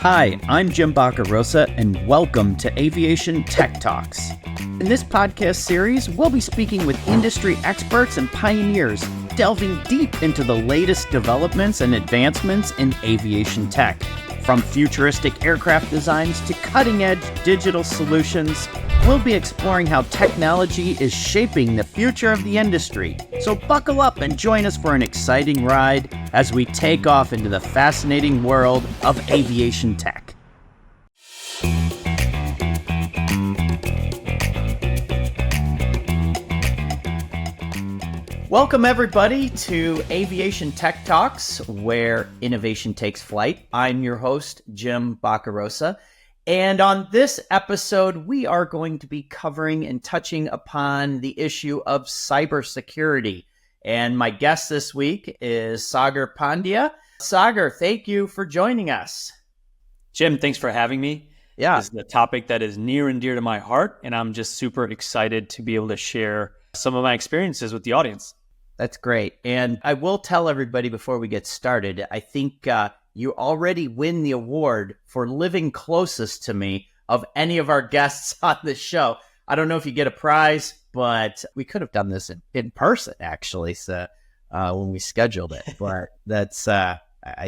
Hi, I'm Jim Boccarossa, and welcome to Aviation Tech Talks. In this podcast series, we'll be speaking with industry experts and pioneers, delving deep into the latest developments and advancements in aviation tech. From futuristic aircraft designs to cutting-edge digital solutions, we'll be exploring how technology is shaping the future of the industry. So buckle up and join us for an exciting ride as we take off into the fascinating world of aviation tech. Welcome everybody to Aviation Tech Talks, where innovation takes flight. I'm your host, Jim Boccarossa. And on this episode, we are going to be covering and touching upon the issue of cybersecurity. And my guest this week is Sagar Pandya. Sagar, thank you for joining us. Jim, thanks for having me. Yeah. This is a topic that is near and dear to my heart, and I'm just super excited to be able to share some of my experiences with the audience. That's great. And I will tell everybody before we get started, I think you already win the award for living closest to me of any of our guests on this show. I don't know if you get a prize, but we could have done this in person, actually, so when we scheduled it. But that's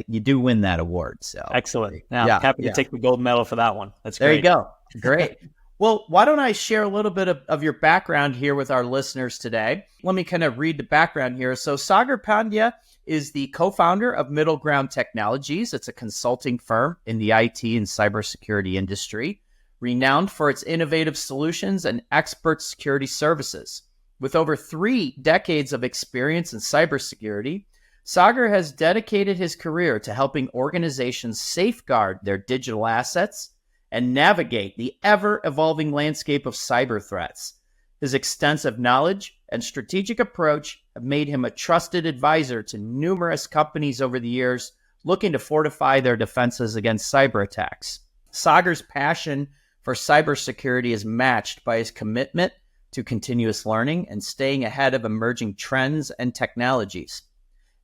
you do win that award. So excellent. Now, I'm happy to take the gold medal for that one. That's great. There you go. Great. Well, why don't I share a little bit of your background here with our listeners today? Let me kind of read the background here. So Sagar Pandya is the co-founder of Middle Ground Technologies. It's a consulting firm in the IT and cybersecurity industry, renowned for its innovative solutions and expert security services. With over 3 decades of experience in cybersecurity, Sagar has dedicated his career to helping organizations safeguard their digital assets and navigate the ever-evolving landscape of cyber threats. His extensive knowledge and strategic approach have made him a trusted advisor to numerous companies over the years looking to fortify their defenses against cyber attacks. Sagar's passion for cybersecurity is matched by his commitment to continuous learning and staying ahead of emerging trends and technologies.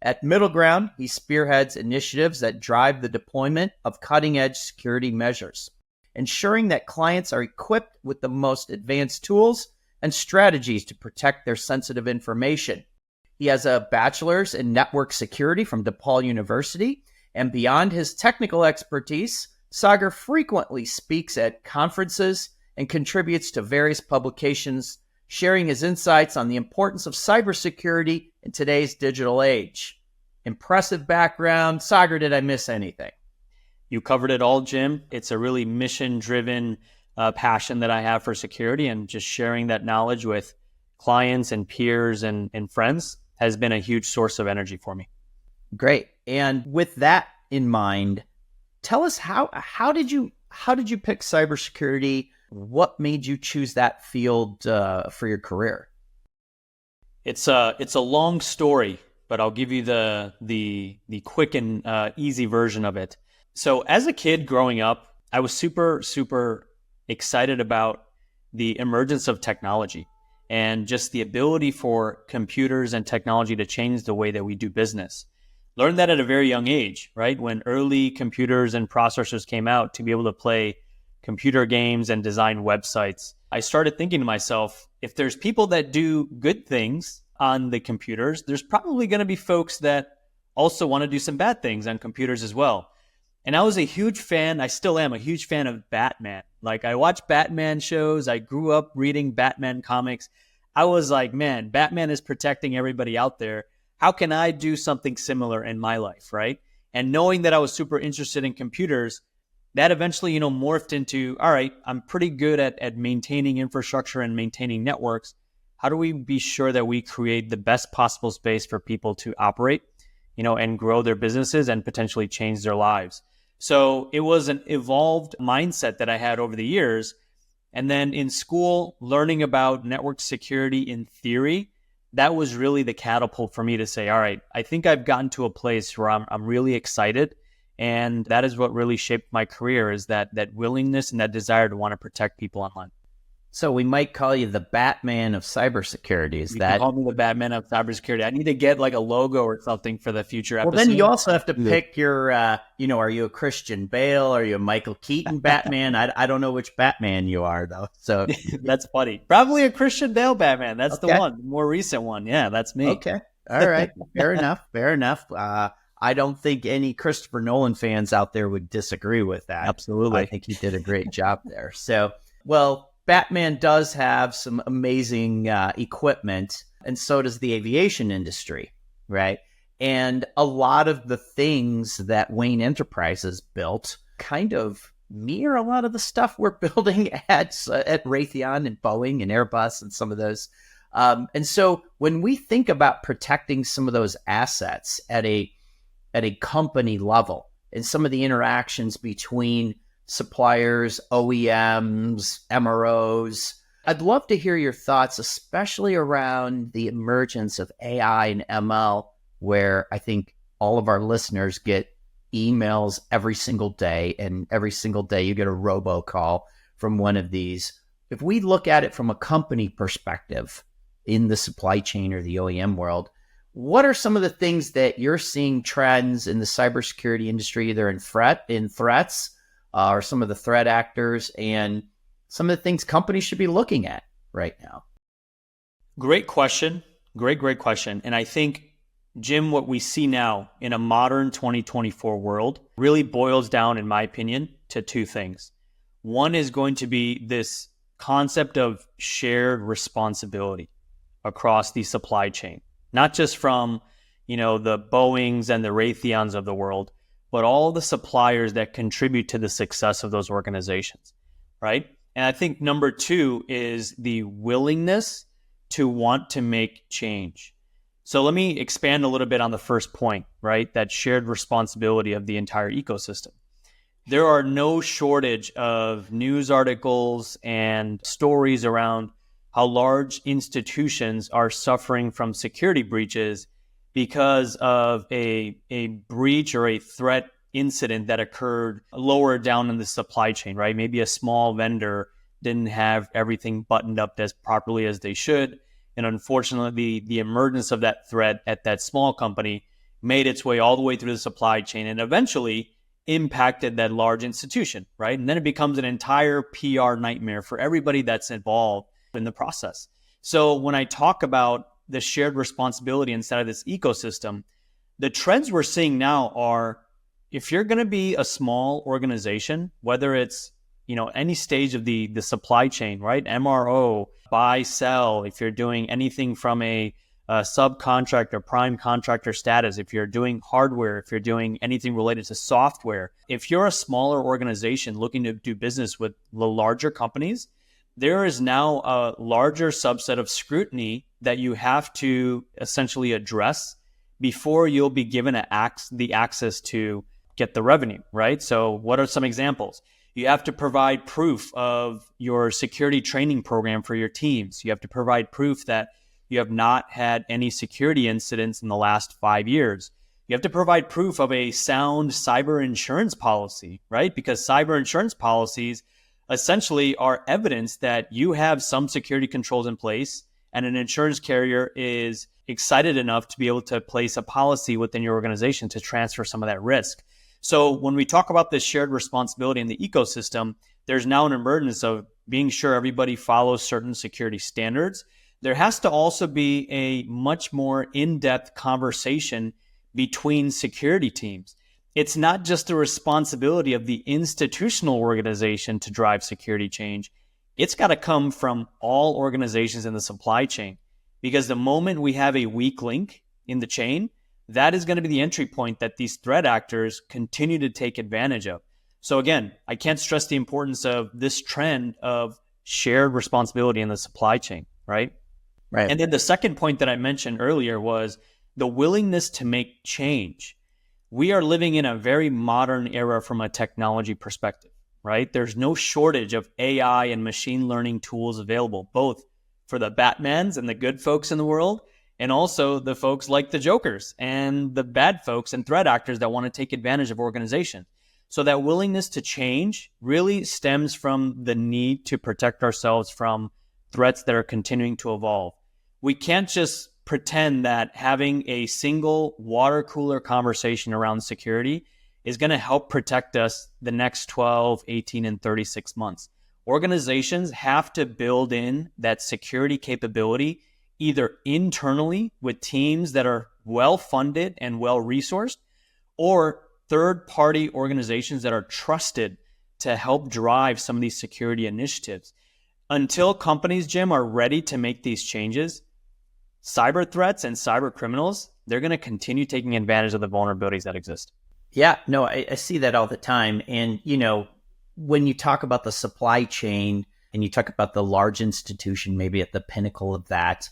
At Middle Ground, he spearheads initiatives that drive the deployment of cutting-edge security measures, ensuring that clients are equipped with the most advanced tools and strategies to protect their sensitive information. He has a bachelor's in network security from DePaul University, and beyond his technical expertise, Sagar frequently speaks at conferences and contributes to various publications, sharing his insights on the importance of cybersecurity in today's digital age. Impressive background. Sagar, did I miss anything? You covered it all, Jim. It's a really mission-driven passion that I have for security, and just sharing that knowledge with clients and peers and friends has been a huge source of energy for me. Great. And with that in mind, tell us how did you pick cybersecurity? What made you choose that field for your career? It's a long story, but I'll give you the quick and easy version of it. So as a kid growing up, I was super, super excited about the emergence of technology and just the ability for computers and technology to change the way that we do business. Learned that at a very young age, right? When early computers and processors came out to be able to play computer games and design websites, I started thinking to myself, if there's people that do good things on the computers, there's probably going to be folks that also want to do some bad things on computers as well. And I was a huge fan, I still am a huge fan of Batman. Like, I watch Batman shows, I grew up reading Batman comics. I was like, man, Batman is protecting everybody out there. How can I do something similar in my life, right? And knowing that I was super interested in computers, that eventually, morphed into, all right, I'm pretty good at maintaining infrastructure and maintaining networks. How do we be sure that we create the best possible space for people to operate, and grow their businesses and potentially change their lives? So it was an evolved mindset that I had over the years. And then in school, learning about network security in theory, that was really the catapult for me to say, all right, I think I've gotten to a place where I'm really excited. And that is what really shaped my career, is that willingness and that desire to want to protect people online. So we might call you the Batman of cybersecurity. Is You can that? call me the Batman of cybersecurity. I need to get like a logo or something for the future Well, episode. then you also have to pick your, are you a Christian Bale? Are you a Michael Keaton Batman? I don't know which Batman you are, though. So That's funny. Probably a Christian Bale Batman. That's the Okay. one, the more recent one. Yeah, that's me. Okay. All right. Fair enough. Fair enough. I don't think any Christopher Nolan fans out there would disagree with that. Absolutely. I think he did a great job there. So, well, Batman does have some amazing equipment, and so does the aviation industry, right? And a lot of the things that Wayne Enterprises built kind of mirror a lot of the stuff we're building at Raytheon and Boeing and Airbus and some of those. And so when we think about protecting some of those assets at a company level and some of the interactions between suppliers, OEMs, MROs, I'd love to hear your thoughts, especially around the emergence of AI and ML, where I think all of our listeners get emails every single day, and every single day you get a robocall from one of these. If we look at it from a company perspective in the supply chain or the OEM world, what are some of the things that you're seeing trends in the cybersecurity industry, either in threats, or some of the threat actors, and some of the things companies should be looking at right now? Great question. Great question. And I think, Jim, what we see now in a modern 2024 world really boils down, in my opinion, to two things. One is going to be this concept of shared responsibility across the supply chain, not just from, the Boeings and the Raytheons of the world, but all the suppliers that contribute to the success of those organizations, right? And I think number two is the willingness to want to make change. So let me expand a little bit on the first point, right? That shared responsibility of the entire ecosystem. There are no shortage of news articles and stories around how large institutions are suffering from security breaches because of a breach or a threat incident that occurred lower down in the supply chain, right? Maybe a small vendor didn't have everything buttoned up as properly as they should. And unfortunately, the emergence of that threat at that small company made its way all the way through the supply chain and eventually impacted that large institution, right? And then it becomes an entire PR nightmare for everybody that's involved in the process. So when I talk about the shared responsibility inside of this ecosystem, the trends we're seeing now are, if you're going to be a small organization, whether it's any stage of the supply chain, right? MRO, buy, sell, if you're doing anything from a subcontractor, prime contractor status, if you're doing hardware, if you're doing anything related to software, if you're a smaller organization looking to do business with the larger companies, there is now a larger subset of scrutiny that you have to essentially address before you'll be given the access to get the revenue, right? So what are some examples? You have to provide proof of your security training program for your teams. You have to provide proof that you have not had any security incidents in the last 5 years. You have to provide proof of a sound cyber insurance policy, right? Because cyber insurance policies essentially are evidence that you have some security controls in place and an insurance carrier is excited enough to be able to place a policy within your organization to transfer some of that risk. So when we talk about this shared responsibility in the ecosystem, there's now an emergence of being sure everybody follows certain security standards. There has to also be a much more in-depth conversation between security teams. It's not just the responsibility of the institutional organization to drive security change. It's got to come from all organizations in the supply chain, because the moment we have a weak link in the chain, that is going to be the entry point that these threat actors continue to take advantage of. So again, I can't stress the importance of this trend of shared responsibility in the supply chain, right? Right. And then the second point that I mentioned earlier was the willingness to make change. We are living in a very modern era from a technology perspective, right? There's no shortage of AI and machine learning tools available, both for the Batmans and the good folks in the world, and also the folks like the Jokers and the bad folks and threat actors that want to take advantage of organizations. So that willingness to change really stems from the need to protect ourselves from threats that are continuing to evolve. We can't just pretend that having a single water cooler conversation around security is going to help protect us the next 12, 18, and 36 months. Organizations have to build in that security capability either internally with teams that are well funded and well resourced, or third-party organizations that are trusted to help drive some of these security initiatives. Until companies, Jim, are ready to make these changes, cyber threats and cyber criminals, they're going to continue taking advantage of the vulnerabilities that exist. Yeah, no, I see that all the time. And, when you talk about the supply chain and you talk about the large institution, maybe at the pinnacle of that,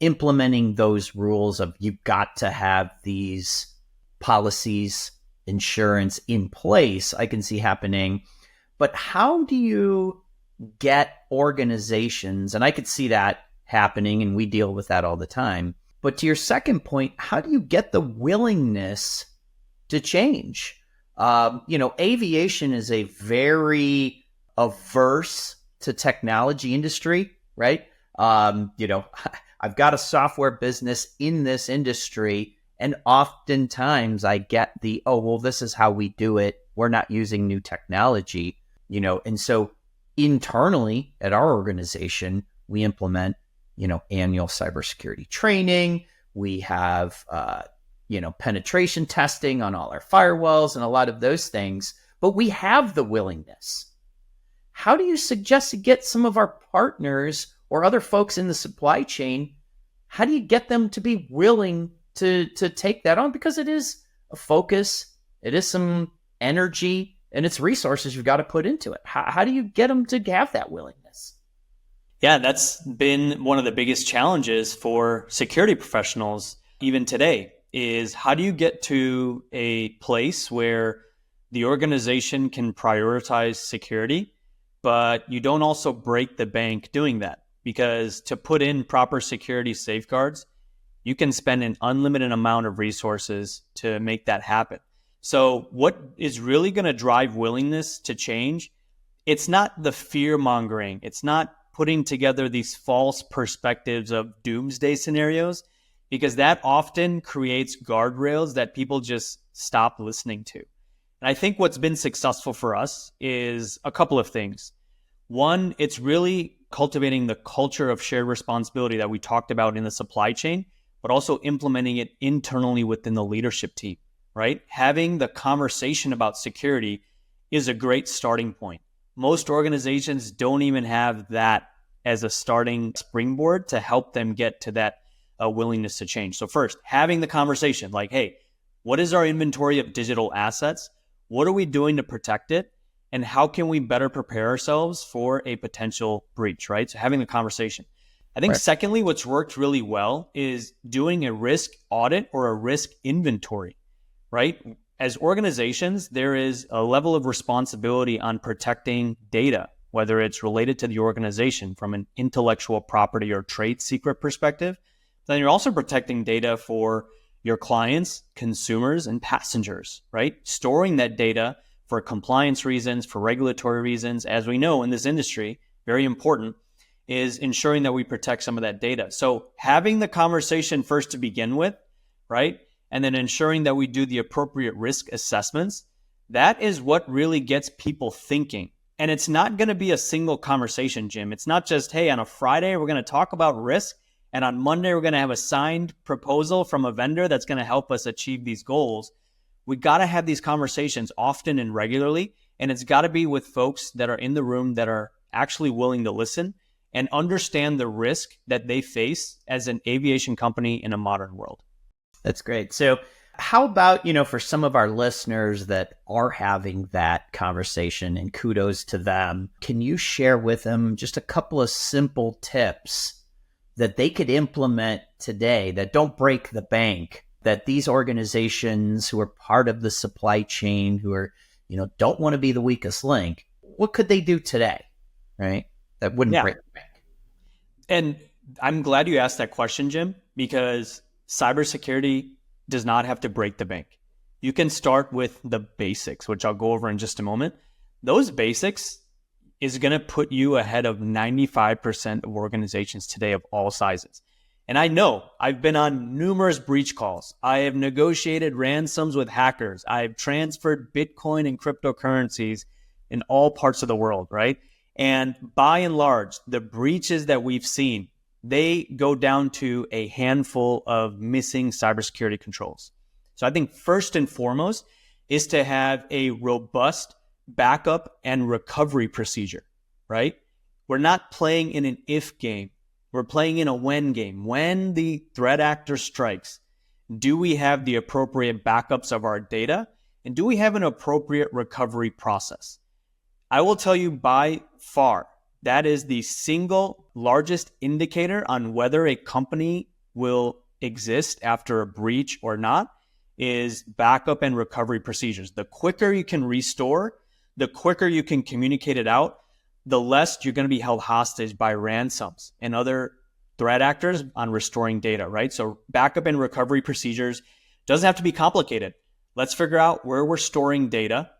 implementing those rules of you've got to have these policies, insurance in place, I can see happening. But how do you get organizations, and I could see that happening and we deal with that all the time. But to your second point, how do you get the willingness to change? Aviation is a very averse to technology industry, right? I've got a software business in this industry, and oftentimes I get this is how we do it. We're not using new technology, and so internally at our organization, we implement, annual cybersecurity training. We have, penetration testing on all our firewalls and a lot of those things, but we have the willingness. How do you suggest to get some of our partners or other folks in the supply chain? How do you get them to be willing to take that on? Because it is a focus, it is some energy, and it's resources you've got to put into it. How do you get them to have that willingness? Yeah, that's been one of the biggest challenges for security professionals even today, is how do you get to a place where the organization can prioritize security, but you don't also break the bank doing that? Because to put in proper security safeguards, you can spend an unlimited amount of resources to make that happen. So what is really going to drive willingness to change? It's not the fear mongering. It's not putting together these false perspectives of doomsday scenarios, because that often creates guardrails that people just stop listening to. And I think what's been successful for us is a couple of things. One, it's really cultivating the culture of shared responsibility that we talked about in the supply chain, but also implementing it internally within the leadership team, right? Having the conversation about security is a great starting point. Most organizations don't even have that as a starting springboard to help them get to that willingness to change. So first, having the conversation like, hey, what is our inventory of digital assets? What are we doing to protect it? And how can we better prepare ourselves for a potential breach, right? So having the conversation. I think Secondly, what's worked really well is doing a risk audit or a risk inventory, right? As organizations, there is a level of responsibility on protecting data, whether it's related to the organization from an intellectual property or trade secret perspective. Then you're also protecting data for your clients, consumers, and passengers, right? Storing that data for compliance reasons, for regulatory reasons, as we know in this industry, very important, is ensuring that we protect some of that data. So having the conversation first to begin with, right? And then ensuring that we do the appropriate risk assessments, that is what really gets people thinking. And it's not going to be a single conversation, Jim. It's not just, hey, on a Friday, we're going to talk about risk, and on Monday, we're going to have a signed proposal from a vendor that's going to help us achieve these goals. We got to have these conversations often and regularly, and it's got to be with folks that are in the room that are actually willing to listen and understand the risk that they face as an aviation company in a modern world. That's great. So how about, for some of our listeners that are having that conversation, and kudos to them, can you share with them just a couple of simple tips that they could implement today that don't break the bank, that these organizations who are part of the supply chain, who are, don't want to be the weakest link, what could they do today, right? That wouldn't break the bank. And I'm glad you asked that question, Jim, because cybersecurity does not have to break the bank. you can start with the basics, which I'll go over in just a moment. Those basics is going to put you ahead of 95% of organizations today of all sizes. And I know I've been on numerous breach calls. I have negotiated ransoms with hackers. I've transferred Bitcoin and cryptocurrencies in all parts of the world, right? And by and large, the breaches that we've seen, they go down to a handful of missing cybersecurity controls. So I think first and foremost is to have a robust backup and recovery procedure, right? We're not playing in an if game. We're playing in a when game. When the threat actor strikes, do we have the appropriate backups of our data? And do we have an appropriate recovery process? I will tell you by far, that is the single largest indicator on whether a company will exist after a breach or not, is backup and recovery procedures. The quicker you can restore, the quicker you can communicate it out, the less you're going to be held hostage by ransoms and other threat actors on restoring data, right? So backup and recovery procedures doesn't have to be complicated. Let's figure out where we're storing data.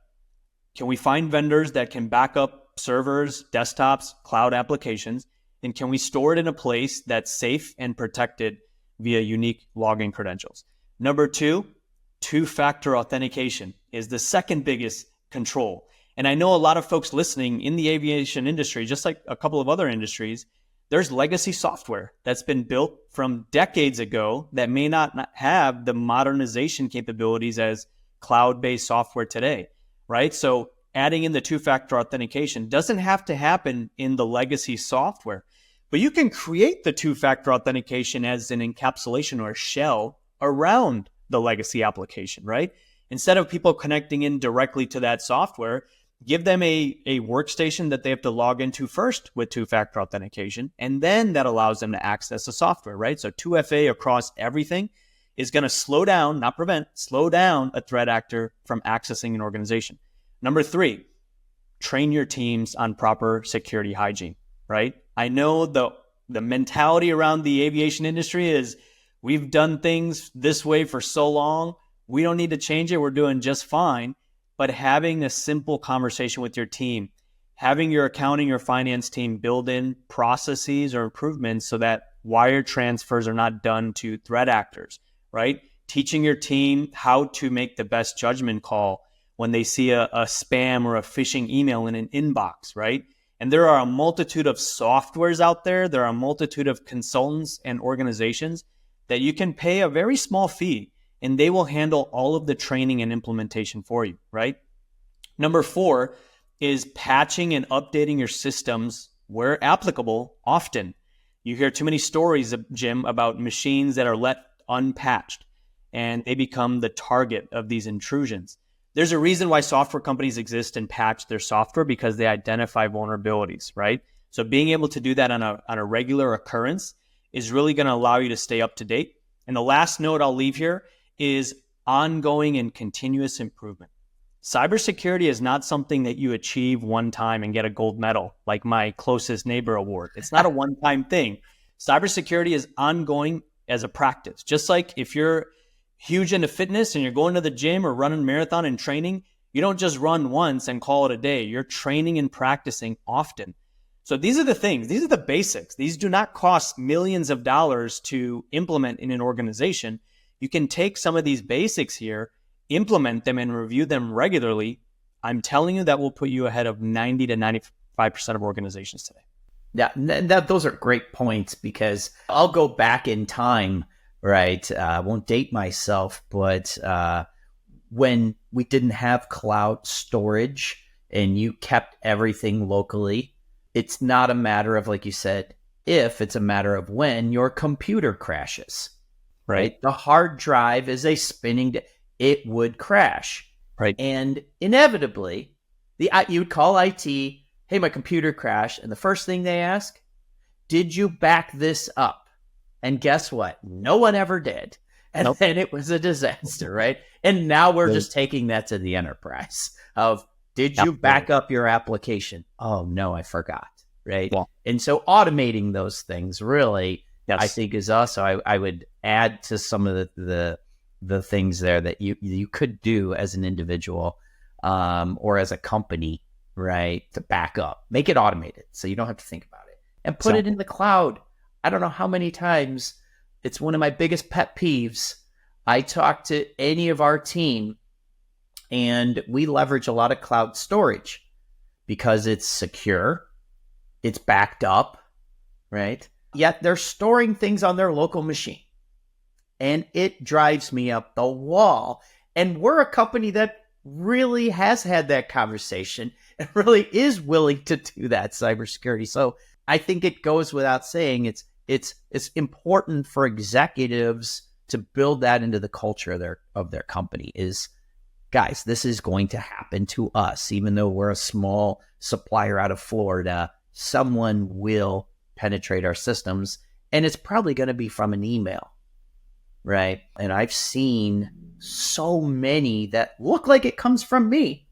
Can we find vendors that can back up servers, desktops, cloud applications? And can we store it in a place that's safe and protected via unique login credentials? Number two, two-factor authentication is the second biggest control. And I know a lot of folks listening in the aviation industry, just like a couple of other industries, there's legacy software that's been built from decades ago that may not have the modernization capabilities as cloud-based software today, right? So adding in the two-factor authentication doesn't have to happen in the legacy software, but you can create the two-factor authentication as an encapsulation or a shell around the legacy application, right? Instead of people connecting in directly to that software, give them a workstation that they have to log into first with two-factor authentication, and then that allows them to access the software, right? So 2FA across everything is going to slow down, not prevent, slow down a threat actor from accessing an organization. Number three, train your teams on proper security hygiene, right? I know the mentality around the aviation industry is we've done things this way for so long, we don't need to change it, we're doing just fine. But having a simple conversation with your team, having your accounting or finance team build in processes or improvements so that wire transfers are not done to threat actors, right? Teaching your team how to make the best judgment call when they see a spam or a phishing email in an inbox, right? And there are a multitude of softwares out there. There are a multitude of consultants and organizations that you can pay a very small fee and they will handle all of the training and implementation for you, right? Number four is patching and updating your systems where applicable often. You hear too many stories, Jim, about machines that are left unpatched and they become the target of these intrusions. There's a reason why software companies exist and patch their software because they identify vulnerabilities, right? So being able to do that on a regular occurrence is really going to allow you to stay up to date. And the last note I'll leave here is ongoing and continuous improvement. Cybersecurity is not something that you achieve one time and get a gold medal, like my closest neighbor award. It's not a one-time thing. Cybersecurity is ongoing as a practice. Just like if you're huge into fitness and you're going to the gym or running a marathon and training, you don't just run once and call it a day. You're training and practicing often. So these are the things. These are the basics. These do not cost millions of dollars to implement in an organization. You can take some of these basics here, implement them and review them regularly. I'm telling you that will put you ahead of 90 to 95% of organizations today. Yeah, those are great points because I'll go back in time, right? I won't date myself, but when we didn't have cloud storage and you kept everything locally, it's not a matter of, like you said, if, it's a matter of when your computer crashes. Right. The hard drive is a spinning, it would crash. Right. And inevitably, you would call IT, hey, my computer crashed. And the first thing they ask, did you back this up? And guess what? No one ever did. And then it was a disaster, right? And now we're just taking that to the enterprise of, did you back up your application? Oh, no, I forgot. Right. Yeah. And so automating those things really, I think is also, I would add to some of the the things there that you could do as an individual or as a company, right, to back up. Make it automated so you don't have to think about it. And put it in the cloud. I don't know how many times, it's one of my biggest pet peeves. I talk to any of our team, and we leverage a lot of cloud storage because it's secure, it's backed up, right? Yet they're storing things on their local machine. And it drives me up the wall. And we're a company that really has had that conversation and really is willing to do that cybersecurity. So I think it goes without saying it's important for executives to build that into the culture of their company is, guys, this is going to happen to us. Even though we're a small supplier out of Florida, someone will penetrate our systems, and it's probably going to be from an email, right? And I've seen so many that look like it comes from me,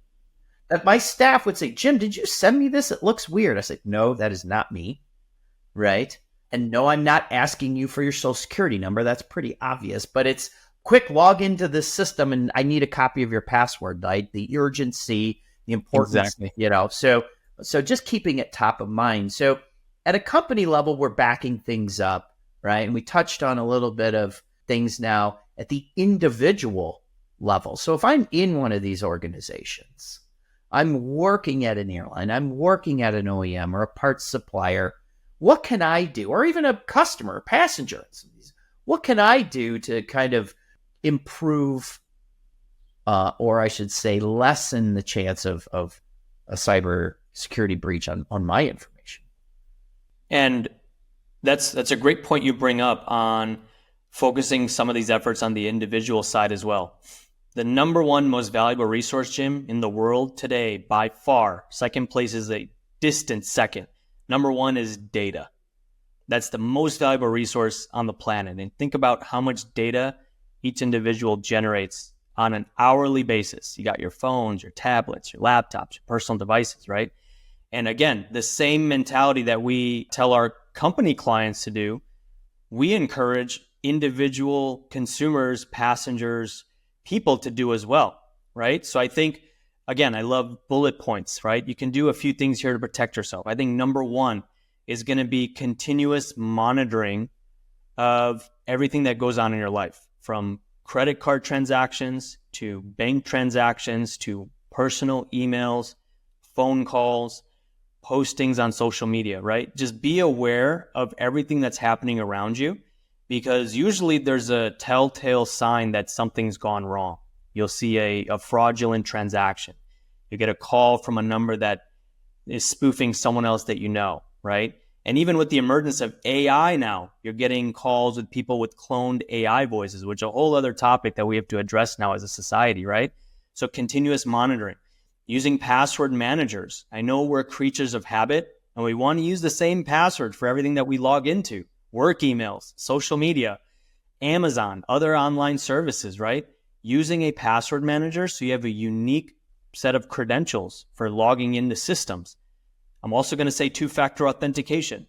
that my staff would say, Jim, did you send me this? It looks weird. I said, no, that is not me, right? And no, I'm not asking you for your social security number. That's pretty obvious, but it's quick log into this system and I need a copy of your password, right? The urgency, the importance, Exactly. So just keeping it top of mind. So at a company level, we're backing things up, right? And we touched on a little bit of things now at the individual level. So if I'm in one of these organizations, I'm working at an airline, I'm working at an OEM or a parts supplier, what can I do? Or even a customer, a passenger. What can I do to kind of improve, or I should say lessen the chance of a cyber security breach on my information? And that's a great point you bring up on focusing some of these efforts on the individual side as well. The number one most valuable resource, Jim, in the world today, by far, second place is a distant second. Number one is data. That's the most valuable resource on the planet. And think about how much data each individual generates on an hourly basis. You got your phones, your tablets, your laptops, your personal devices, right? And again, the same mentality that we tell our company clients to do, we encourage individual consumers, passengers, people to do as well, right? So I think, again, I love bullet points, right? You can do a few things here to protect yourself. I think number one is going to be continuous monitoring of everything that goes on in your life, from credit card transactions to bank transactions to personal emails, phone calls, postings on social media, right? Just be aware of everything that's happening around you, because usually there's a telltale sign that something's gone wrong. You'll see a fraudulent transaction. You get a call from a number that is spoofing someone else that you know, right? And even with the emergence of AI now, you're getting calls with people with cloned AI voices, which is a whole other topic that we have to address now as a society, right? So continuous monitoring, using password managers. I know we're creatures of habit and we want to use the same password for everything that we log into, work emails, social media, Amazon, other online services, right? Using a password manager so you have a unique set of credentials for logging into systems. I'm also going to say two-factor authentication.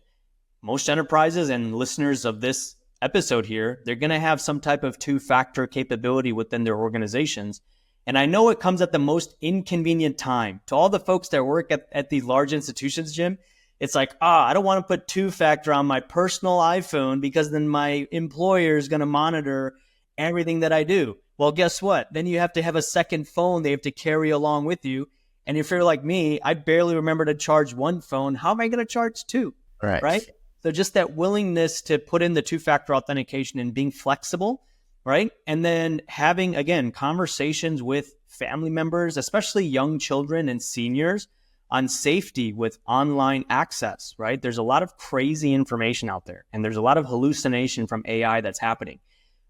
Most enterprises and listeners of this episode here, they're going to have some type of two-factor capability within their organizations. And I know it comes at the most inconvenient time. To all the folks that work at these large institutions, Jim, it's like, I don't want to put two-factor on my personal iPhone because then my employer is going to monitor everything that I do. Well, guess what? Then you have to have a second phone they have to carry along with you. And if you're like me, I barely remember to charge one phone. How am I going to charge two? Right? So just that willingness to put in the two-factor authentication and being flexible, right? And then having, again, conversations with family members, especially young children and seniors, on safety with online access, right? There's a lot of crazy information out there, and there's a lot of hallucination from AI that's happening.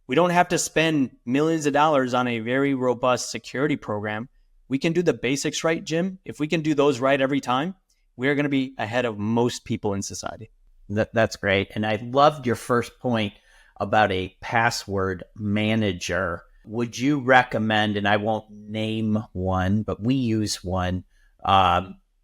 We don't have to spend millions of dollars on a very robust security program. We can do the basics right, Jim. If we can do those right every time, we're going to be ahead of most people in society. That's great. And I loved your first point about a password manager. Would you recommend, and I won't name one, but we use one,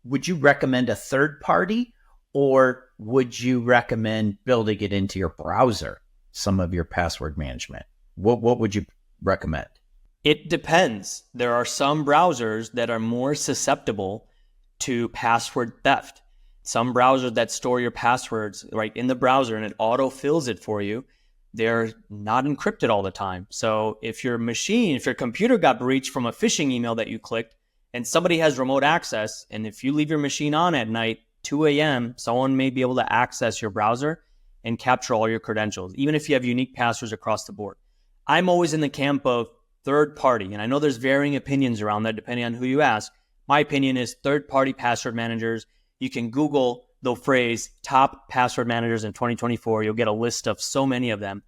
would you recommend a third party, or would you recommend building it into your browser, some of your password management? What would you recommend? It depends. There are some browsers that are more susceptible to password theft. Some browsers that store your passwords right in the browser and it auto-fills it for you, they're not encrypted all the time. So if your computer got breached from a phishing email that you clicked and somebody has remote access, and if you leave your machine on at night, 2 a.m., someone may be able to access your browser and capture all your credentials, even if you have unique passwords across the board. I'm always in the camp of third party, and I know there's varying opinions around that depending on who you ask. My opinion is third-party password managers. You can Google the phrase top password managers in 2024. You'll get a list of so many of them.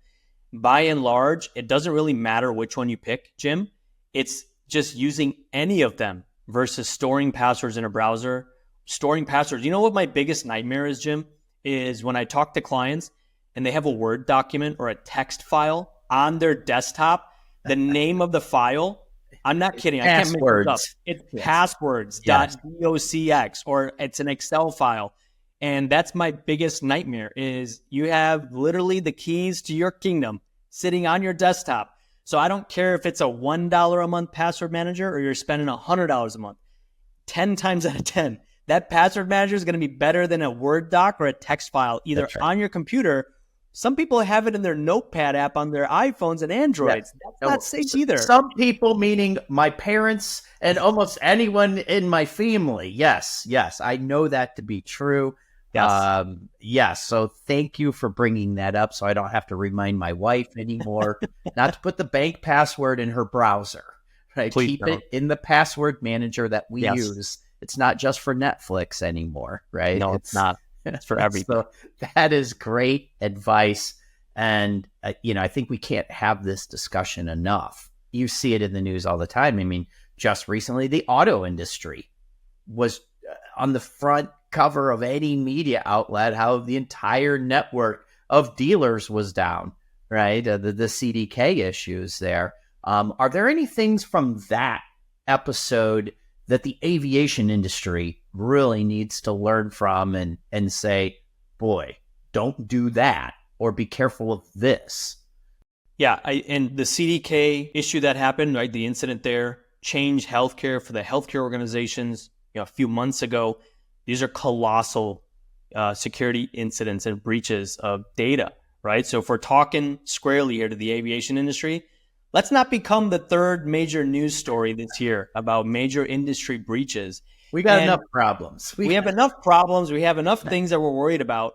By and large, it doesn't really matter which one you pick, Jim. It's just using any of them versus storing passwords in a browser. Storing passwords. You know what my biggest nightmare is, Jim? Is when I talk to clients and they have a Word document or a text file on their desktop, the name of the file, I'm not kidding. I can't make it up. It's passwords.docx or it's an Excel file. And that's my biggest nightmare is you have literally the keys to your kingdom sitting on your desktop. So I don't care if it's a $1 a month password manager or you're spending $100 a month. 10 times out of 10, that password manager is going to be better than a Word doc or a text file, either on your computer. Some people have it in their Notepad app on their iPhones and Androids. Yeah. That's not safe either. Some people, meaning my parents and almost anyone in my family. Yes, I know that to be true. Yes. So thank you for bringing that up so I don't have to remind my wife anymore not to put the bank password in her browser. Right? Please Keep don't. it in the password manager that we use. It's not just for Netflix anymore, right? No, it's not. It's for everything. So that is great advice. And, I think we can't have this discussion enough. You see it in the news all the time. I mean, just recently, the auto industry was on the front cover of any media outlet, how the entire network of dealers was down, right? The CDK issues there. Are there any things from that episode that the aviation industry really needs to learn from and say, boy, don't do that or be careful of this? Yeah, and the CDK issue that happened, right? The incident there changed healthcare for the healthcare organizations a few months ago. These are colossal security incidents and breaches of data, right? So if we're talking squarely here to the aviation industry, let's not become the third major news story this year about major industry breaches. We got enough problems. We have enough problems. We have enough things that we're worried about.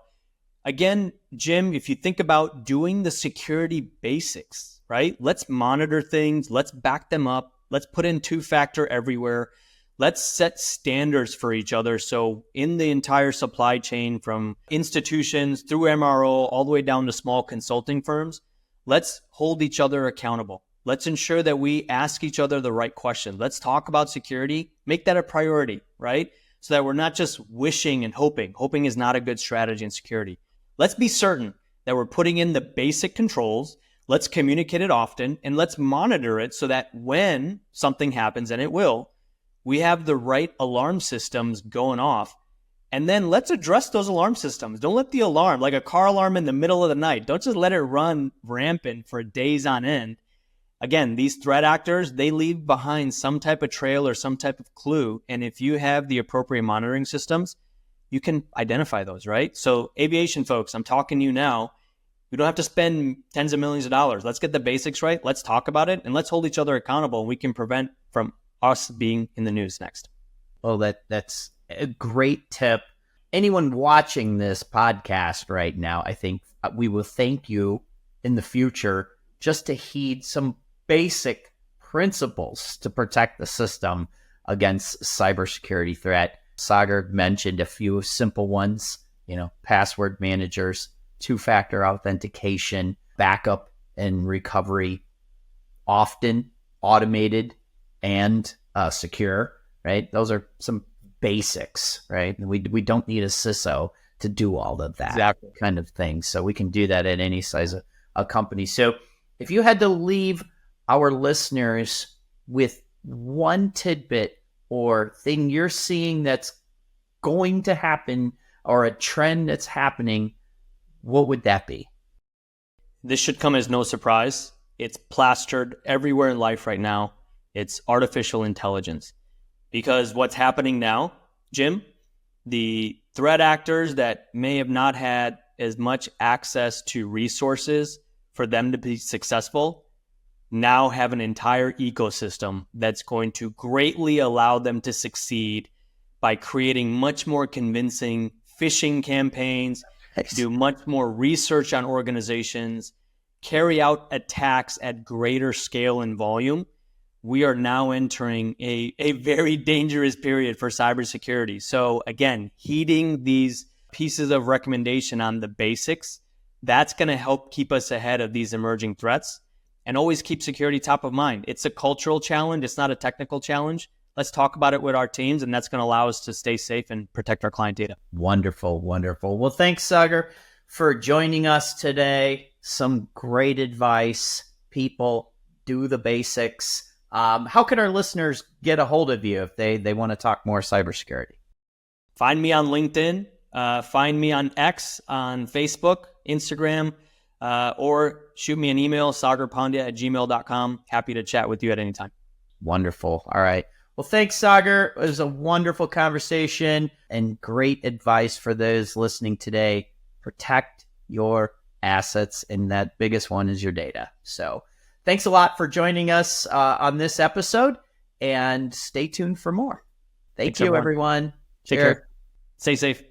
Again, Jim, if you think about doing the security basics, right? Let's monitor things. Let's back them up. Let's put in two-factor everywhere. Let's set standards for each other. So in the entire supply chain from institutions through MRO all the way down to small consulting firms, let's hold each other accountable. Let's ensure that we ask each other the right questions. Let's talk about security. Make that a priority, right? So that we're not just wishing and hoping. Hoping is not a good strategy in security. Let's be certain that we're putting in the basic controls. Let's communicate it often and let's monitor it so that when something happens, and it will, we have the right alarm systems going off. And then let's address those alarm systems. Don't let the alarm, like a car alarm in the middle of the night, don't just let it run rampant for days on end. Again, these threat actors, they leave behind some type of trail or some type of clue. And if you have the appropriate monitoring systems, you can identify those, right? So aviation folks, I'm talking to you now. We don't have to spend tens of millions of dollars. Let's get the basics right. Let's talk about it and let's hold each other accountable. And we can prevent from us being in the news next. Well, that's a great tip. Anyone watching this podcast right now, I think we will thank you in the future just to heed some basic principles to protect the system against cybersecurity threat. Sagar mentioned a few simple ones, password managers, two-factor authentication, backup and recovery, often automated and secure, right? Those are some basics, right? We don't need a CISO to do all of that kind of thing. So we can do that at any size of a company. So if you had to leave our listeners with one tidbit or thing you're seeing that's going to happen or a trend that's happening, what would that be? This should come as no surprise. it's plastered everywhere in life right now. It's artificial intelligence. Because what's happening now, Jim, the threat actors that may have not had as much access to resources for them to be successful now have an entire ecosystem that's going to greatly allow them to succeed by creating much more convincing phishing campaigns, do much more research on organizations, carry out attacks at greater scale and volume. We are now entering a very dangerous period for cybersecurity. So again, heeding these pieces of recommendation on the basics, that's going to help keep us ahead of these emerging threats and always keep security top of mind. It's a cultural challenge. It's not a technical challenge. Let's talk about it with our teams, and that's going to allow us to stay safe and protect our client data. Wonderful, wonderful. Well, thanks, Sagar, for joining us today. Some great advice. People, do the basics. How can our listeners get a hold of you if they want to talk more cybersecurity? Find me on LinkedIn. Find me on X, on Facebook, Instagram, or shoot me an email, sagarpandya@gmail.com. Happy to chat with you at any time. Wonderful. All right. Well, thanks, Sagar. It was a wonderful conversation and great advice for those listening today. Protect your assets, and that biggest one is your data. So thanks a lot for joining us on this episode, and stay tuned for more. Thanks, you, everyone. Take care. Stay safe.